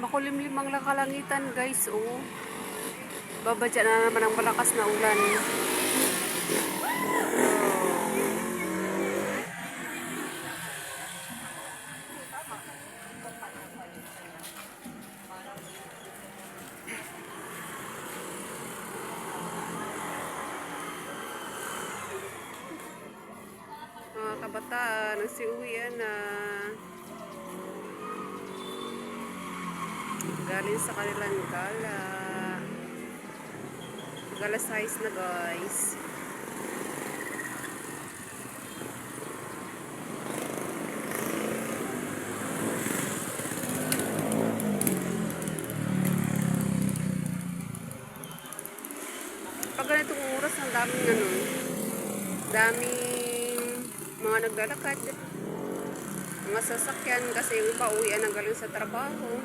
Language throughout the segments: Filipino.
Makulimlim ang kalangitan, guys. Oh. Babadya na naman ang malakas na ulan. Mga kabataan, nagsiuwian na. Galing sa kanilang gala. Gala size na, guys. Pag ganitong oras, ang daming mga naglalakad, mga sasakyan kasi yung iba uwian ang galing sa trabaho.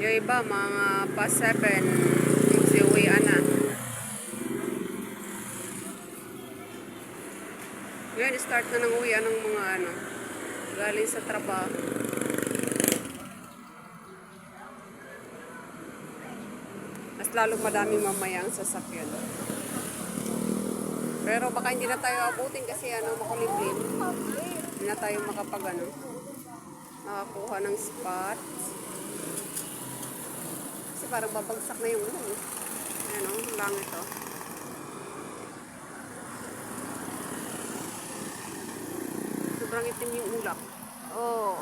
Yung iba mga past 7 uwian na. Ngayon start na ng uwian ng mga galing sa trabaho. Mas lalong madaming mamaya ang sasakyan. Pero baka hindi na tayo abutin kasi makulimlim. Hindi na tayo makakuha ng spot. Kasi parang babagsak na yung ulan. Ayan langit oh. Sobrang itim yung ulap. Oh.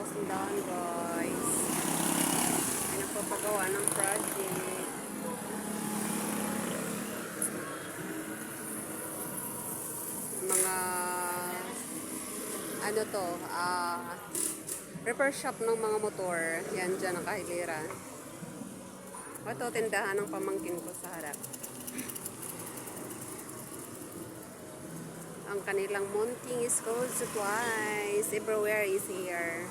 Sindahan, guys. Ay nagpapagawa ng project. Mga repair shop ng mga motor. Yan dyan ang kahilera. Ito tindahan ng pamangkin ko sa harap. Ang kanilang Munting School supplies. Everywhere is here.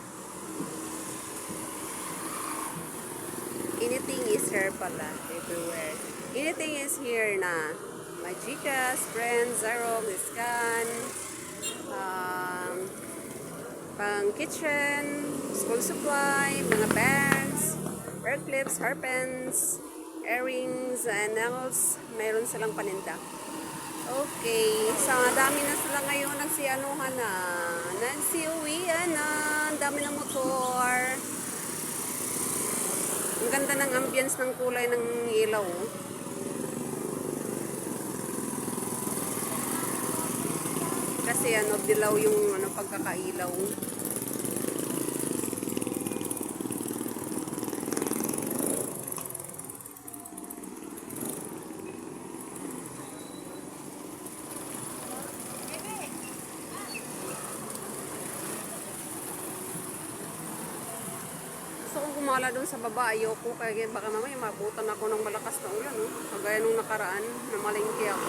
Anything is here pala. Everywhere. Anything is here na. Magikas, Friends, Xerox, Scan, pang kitchen, school supply, mga bags, hair clips, hair pens, earrings, and nails. Meron silang paninda. Okay, so dami na sila ngayon nagsiuwian na, ang dami ng motor. Ang ganda ng ambience ng kulay ng ilaw. Kasi dilaw yung pagkakailaw. sumala doon sa baba, ayoko. Kaya baka mamaya mabutan ako ng malakas na ulan. Oh. Kagaya nung nakaraan, namalingki ako.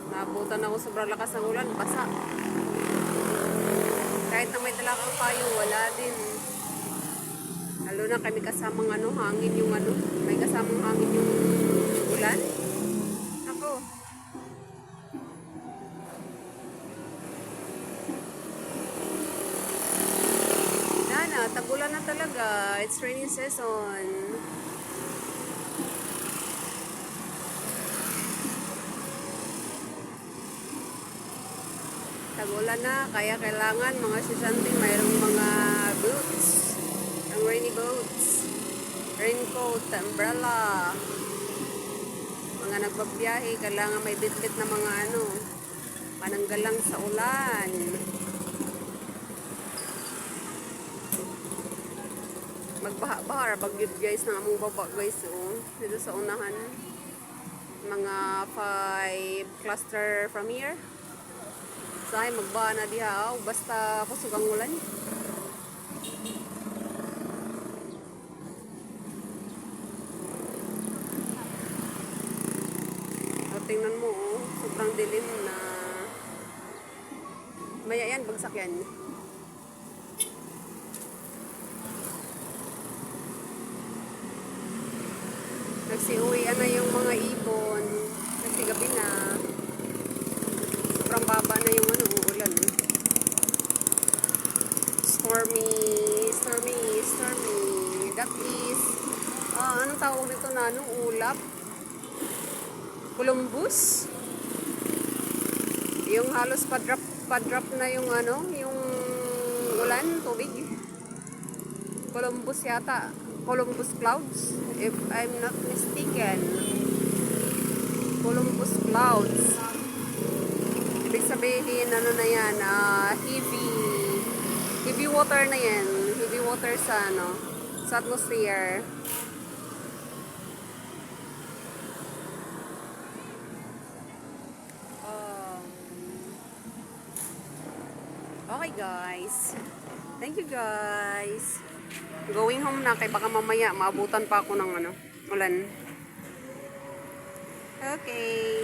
Nabutan ako sobrang lakas ng ulan, basa. Kahit na may dala kang payo, wala din. Lalo na kami kasamang hangin yung may kasamang hangin yung ulan. Ako. Tagulan na talaga. It's raining season. Tagulan na, kaya kailangan mga estudyante mayroong mga boots. Ang rainy boots. Raincoat, umbrella. Mga nagbabiyahe, kailangan may bitbit na mga pananggalang sa ulan. Magbaha-bahar bagyod guys ng among baba guys dito sa unahan, mga 5 cluster from here say magbaha na diha basta kusog ang ulan. Tingnan mo sobrang dilim na maya yan, bagsak yan. Nagsiuwian na yung mga ibon kasi gabi na sobrang baba na yung uulan. Stormy. That is anong tawag dito na ulap? Columbus. Yung halos pa-drop na yung yung ulan, tubig. Columbus yata. Columbus clouds, if I'm not mistaken. Columbus clouds. Ibig sabihin, na yan, heavy water na yan. Heavy water sa, sa atmosphere. Okay guys. Thank you guys. Going home na kay baka mamaya maabutan pa ako ng ulan. Okay.